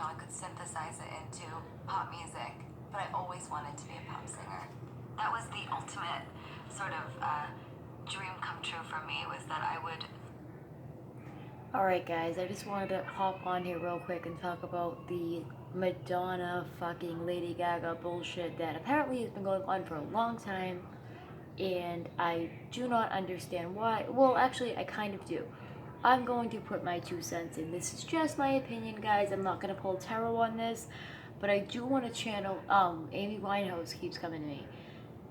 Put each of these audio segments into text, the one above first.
I could synthesize it into pop music, but I always wanted to be a pop singer. That was the ultimate sort of dream come true for me, was that I would. Alright, guys, I just wanted to hop on here real quick and talk about the Madonna fucking Lady Gaga bullshit that apparently has been going on for a long time, and I do not understand why. Well, actually, I kind of do. I'm going to put my 2 cents in. This is just my opinion, guys. I'm not going to pull tarot on this, but I do want to channel. Amy Winehouse keeps coming to me.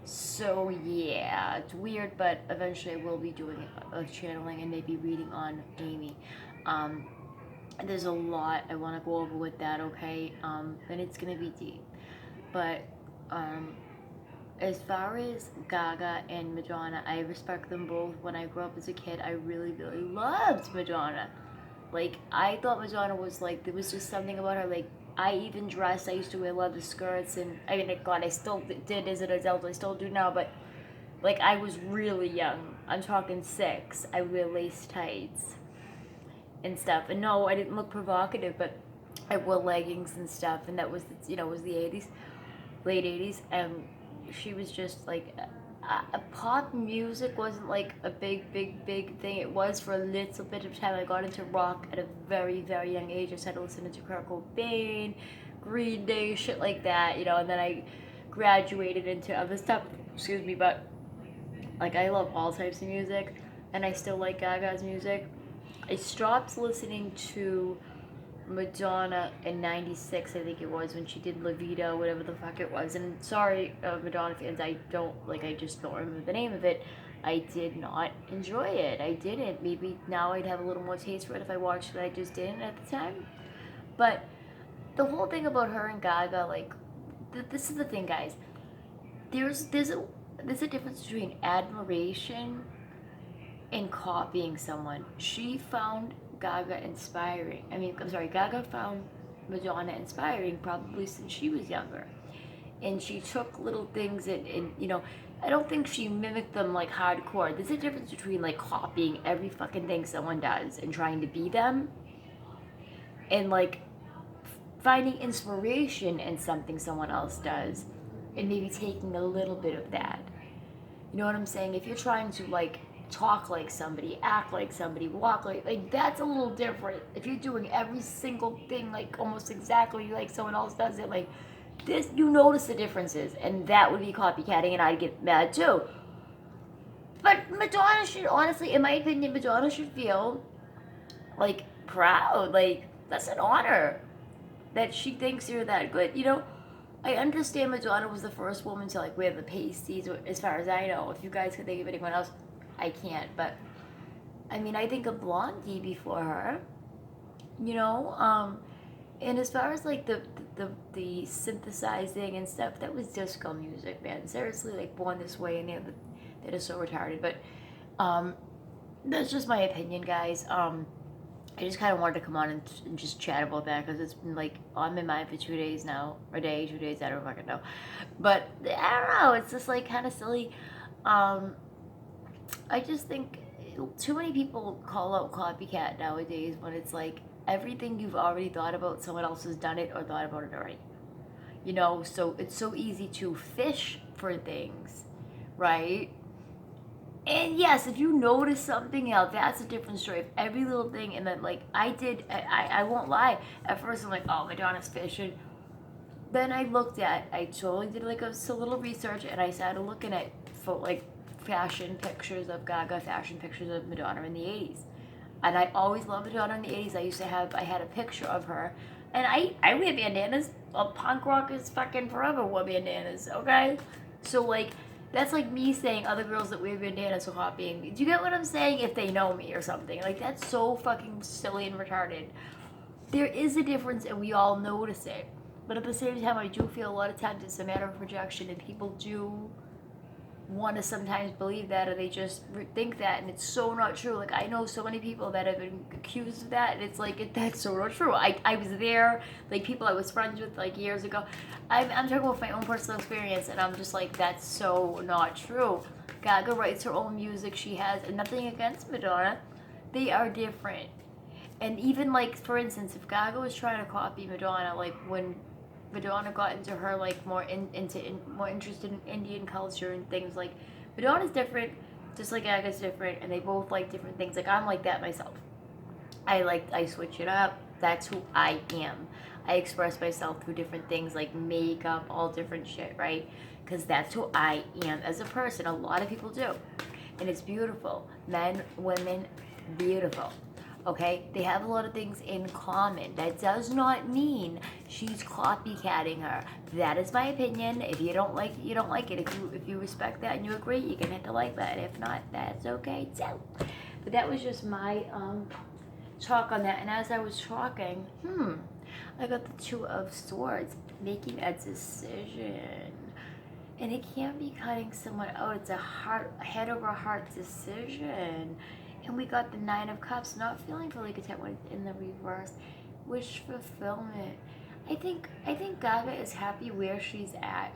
So yeah, it's weird, but eventually I will be doing a channeling and maybe reading on Amy. Um, there's a lot I want to go over with that, okay? And it's gonna be deep. But um, as far as Gaga and Madonna, I respect them both. When I grew up as a kid, I really, really loved Madonna. Like, I thought Madonna was like, there was just something about her. Like, I even dressed, I used to wear leather skirts, and I mean, God, I still did as an adult, I still do now, but like, I was really young. I'm talking 6. I wear lace tights and stuff. And no, I didn't look provocative, but I wore leggings and stuff, and that was, was the 80s, late 80s, and she was just like, pop music wasn't like a big thing. It was for a little bit of time. I got into rock at a very, very young age. I started listening to Kurt Cobain, Green Day, shit like that, and then I graduated into other stuff, excuse me, but like, I love all types of music, and I still like Gaga's music. I stopped listening to Madonna in '96, I think it was, when she did La Vida, whatever the fuck it was. And sorry, Madonna fans, I just don't remember the name of it. I did not enjoy it. I didn't. Maybe now I'd have a little more taste for it if I watched it. I just didn't at the time. But the whole thing about her and Gaga, like, this is the thing, guys. There's a difference between admiration and copying someone. She found Gaga inspiring. Gaga found Madonna inspiring probably since she was younger. And she took little things and I don't think she mimicked them like hardcore. There's a difference between like copying every fucking thing someone does and trying to be them, and like finding inspiration in something someone else does and maybe taking a little bit of that. You know what I'm saying? If you're trying to like talk like somebody, act like somebody, walk like that's a little different. If you're doing every single thing like almost exactly like someone else does it, like this, you notice the differences, and that would be copycatting, and I'd get mad too. But Madonna should, honestly, in my opinion, Madonna should feel like proud. Like, that's an honor that she thinks you're that good. I understand Madonna was the first woman to like wear the pasties, as far as I know. If you guys can think of anyone else, I can't. But I mean, I think of Blondie before her. And as far as like the synthesizing and stuff, that was disco music, man. Seriously, like Born This Way, and they're just so retarded. But that's just my opinion, guys. I just kind of wanted to come on and just chat about that, because it's been like on my mind for 2 days now, or 2 days, I don't fucking know. But I don't know, it's just like kind of silly. I just think too many people call out copycat nowadays when it's like everything you've already thought about, someone else has done it or thought about it already. So it's so easy to fish for things, right? And yes, if you notice something else, that's a different story. If every little thing, and then like I won't lie. At first I'm like, oh, Madonna's fishing. Then I totally did like a little research, and I started looking at like fashion pictures of Gaga, fashion pictures of Madonna in the 80s. And I always loved Madonna in the 80s. I had a picture of her. And I wear bandanas. Well, punk rockers fucking forever wore bandanas, okay? So like, that's like me saying other girls that wear bandanas are copying me. Do you get what I'm saying? If they know me or something. Like, that's so fucking silly and retarded. There is a difference, and we all notice it. But at the same time, I do feel a lot of times it's a matter of projection, and people do want to sometimes believe that, or they just think that, and it's so not true. Like, I know so many people that have been accused of that, and it's like, that's so not true. I was there, like people I was friends with like years ago. I'm talking about my own personal experience, and I'm just like, that's so not true. Gaga writes her own music. She has, and nothing against Madonna, they are different. And even like, for instance, if Gaga was trying to copy Madonna, like when Madonna got into her like more interested in Indian culture and things, like Madonna's different, just like Gaga's different, and they both like different things. Like I'm like that myself. I switch it up. That's who I am. I express myself through different things like makeup, all different shit, right? Because that's who I am as a person. A lot of people do, and it's beautiful. Men, women, beautiful. Okay, they have a lot of things in common. That does not mean she's copycatting her. That is my opinion. If you don't like it, you don't like it. If you respect that and you agree, you can hit the like button. If not, that's okay too. But that was just my talk on that. And as I was talking, I got the Two of Swords, making a decision. And it can't be cutting someone out. It's a head over heart decision. And we got the Nine of Cups, not feeling fully content with in the reverse. Wish fulfillment. I think Gaga is happy where she's at.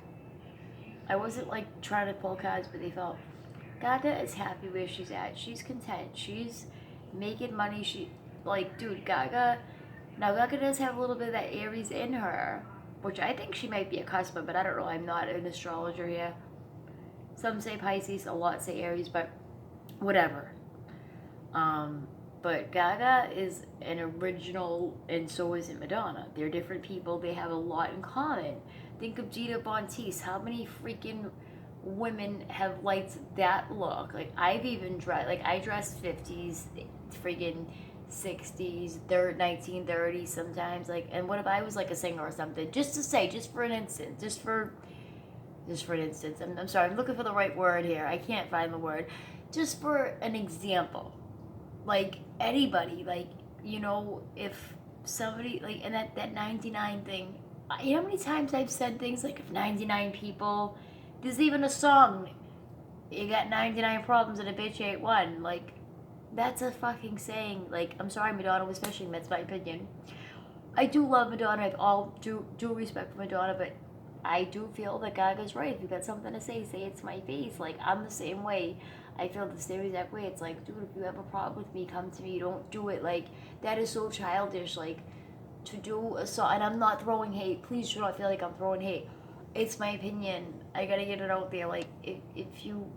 I wasn't like trying to pull cards, but they felt Gaga is happy where she's at. She's content. She's making money. She like, dude, Gaga. Now Gaga does have a little bit of that Aries in her, which I think she might be a Cuspa, but I don't know. I'm not an astrologer here. Some say Pisces, a lot say Aries, but whatever. But Gaga is an original, and so is Madonna. They're different people. They have a lot in common. Think of Gita Bontis. How many freaking women have liked that look? Like I've even dressed, like I dressed 50s, freaking 60s, 1930s sometimes. Like, and what if I was like a singer or something? Just to say, just for an instance, just for an instance. I'm sorry, I'm looking for the right word here. I can't find the word. Just for an example. Like anybody, like, you know, if somebody like, and that 99 thing, you know how many times I've said things like, if 99 people, there's even a song, you got 99 problems and a bitch ain't one. Like, that's a fucking saying. Like, I'm sorry, Madonna was fishing. That's my opinion. I do love Madonna. I have all due respect for Madonna, but I do feel that Gaga's right. If you got something to say it to my face. Like, I'm the same way. I feel the same exact way. It's like, dude, if you have a problem with me, come to me. Don't do it. Like, that is so childish. Like, to do a song, and I'm not throwing hate. Please do not feel like I'm throwing hate. It's my opinion. I gotta get it out there. Like, if you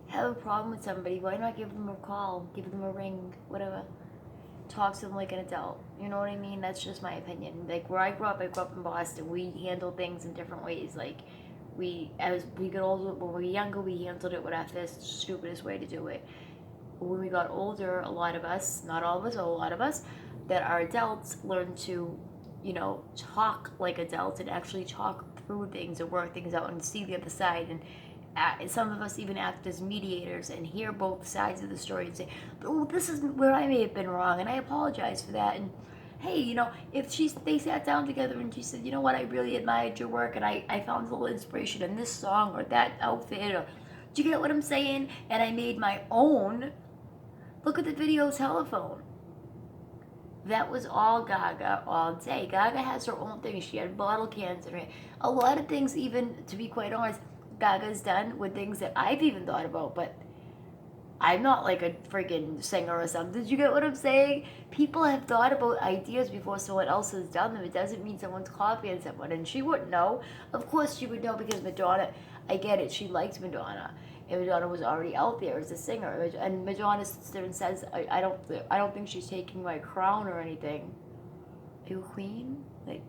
have a problem with somebody, why not give them a call, give them a ring, whatever. Talk to them like an adult. You know what I mean? That's just my opinion. Like, where I grew up in Boston. We handle things in different ways. Like, as we got older, when we were younger, we handled it with our fists, stupidest way to do it. When we got older, a lot of us, not all of us, but a lot of us, that are adults, learned to, you know, talk like adults and actually talk through things and work things out and see the other side. And some of us even act as mediators and hear both sides of the story and say, oh, this is where I may have been wrong, and I apologize for that. And hey, you know, if they sat down together and she said, you know what, I really admired your work and I found a little inspiration in this song or that outfit, or do you get what I'm saying? And I made my own. Look at the video Telephone. That was all Gaga all day. Gaga has her own thing. She had bottle cans in her. A lot of things, even to be quite honest, Gaga's done with things that I've even thought about, but I'm not like a friggin' singer or something. Did you get what I'm saying? People have thought about ideas before someone else has done them. It doesn't mean someone's copying someone, and she wouldn't know. Of course she would know, because Madonna, I get it, she likes Madonna, and Madonna was already out there as a singer, and Madonna says, I don't think she's taking my crown or anything. Are you a queen? Like,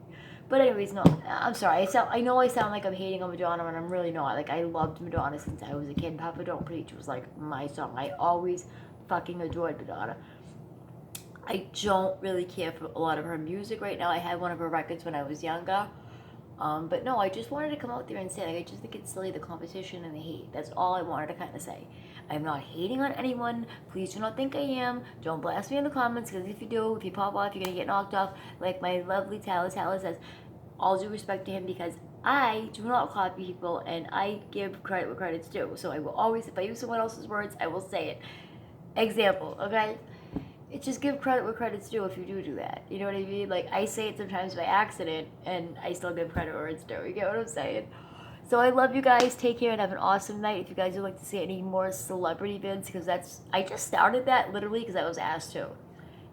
but anyways, no, I'm sorry. I know I sound like I'm hating on Madonna, and I'm really not. Like, I loved Madonna since I was a kid. Papa Don't Preach was like my song. I always fucking adored Madonna. I don't really care for a lot of her music right now. I had one of her records when I was younger. But no, I just wanted to come out there and say, like, I just think it's silly, the competition and the hate. That's all I wanted to kind of say. I'm not hating on anyone. Please do not think I am. Don't blast me in the comments, because if you do, if you pop off, you're going to get knocked off. Like my lovely Tyler says, all due respect to him, because I do not copy people, and I give credit where credit's due. So I will always, if I use someone else's words, I will say it. Example, okay? It's just give credit where credit's due if you do that. You know what I mean? Like, I say it sometimes by accident, and I still give credit where it's due. You get what I'm saying? So I love you guys. Take care and have an awesome night. If you guys would like to see any more celebrity vids, because I just started that literally because I was asked to.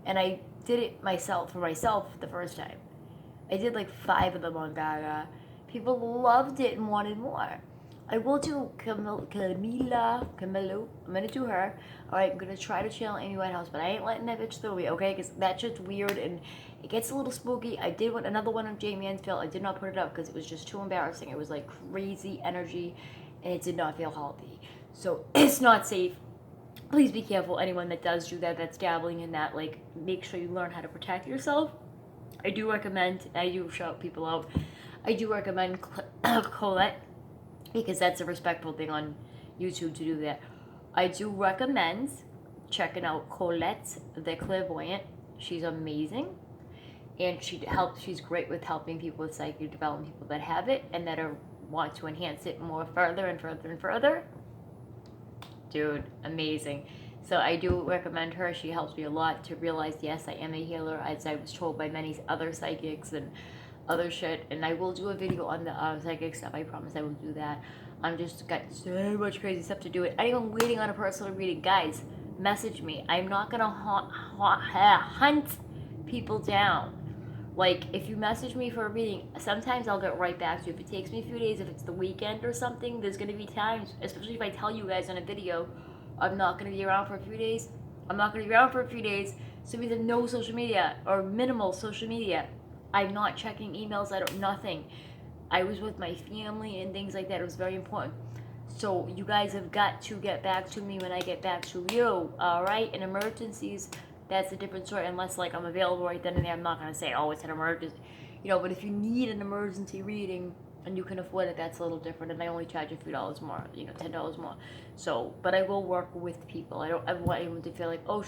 and I did it for myself the first time. I did like 5 of them on Gaga. People loved it and wanted more. I will do Camilo. I'm gonna do her. Alright, I'm gonna try to channel Amy Winehouse, but I ain't letting that bitch through me, okay? Because that shit's weird and it gets a little spooky. I did another one of Jay Mansfield. I did not put it up because it was just too embarrassing. It was like crazy energy and it did not feel healthy. So it's not safe. Please be careful, anyone that does do that, that's dabbling in that. Like, make sure you learn how to protect yourself. I do recommend, I do shout people out, I do recommend Colette, because that's a respectful thing on YouTube to do that. I do recommend checking out Colette the Clairvoyant. She's amazing. And she's great with helping people with psychic development, people that have it and that want to enhance it more further and further and further. Dude, amazing. So I do recommend her. She helps me a lot to realize, yes, I am a healer, as I was told by many other psychics and other shit. And I will do a video on the psychic stuff. I promise I will do that. I'm just got so much crazy stuff to do it. Anyone waiting on a personal reading, guys, message me. I'm not gonna hunt people down. Like, if you message me for a reading, sometimes I'll get right back to you. If it takes me a few days, if it's the weekend or something, there's going to be times, especially if I tell you guys on a video, I'm not going to be around for a few days. I'm not going to be around for a few days. So either no social media or minimal social media. I'm not checking emails. Nothing. I was with my family and things like that. It was very important. So you guys have got to get back to me when I get back to you. All right? In emergencies, that's a different story. Unless, like, I'm available right then and there, I'm not going to say, oh, it's an emergency. You know, but if you need an emergency reading and you can afford it, that's a little different. And I only charge a few dollars more, you know, $10 more. So, but I will work with people. I want anyone to feel like, oh,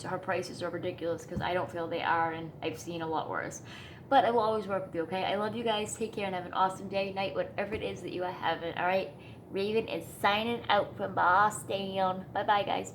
her prices are ridiculous, because I don't feel they are, and I've seen a lot worse. But I will always work with you, okay? I love you guys. Take care and have an awesome day, night, whatever it is that you are having, all right? Raven is signing out from Boston. Bye-bye, guys.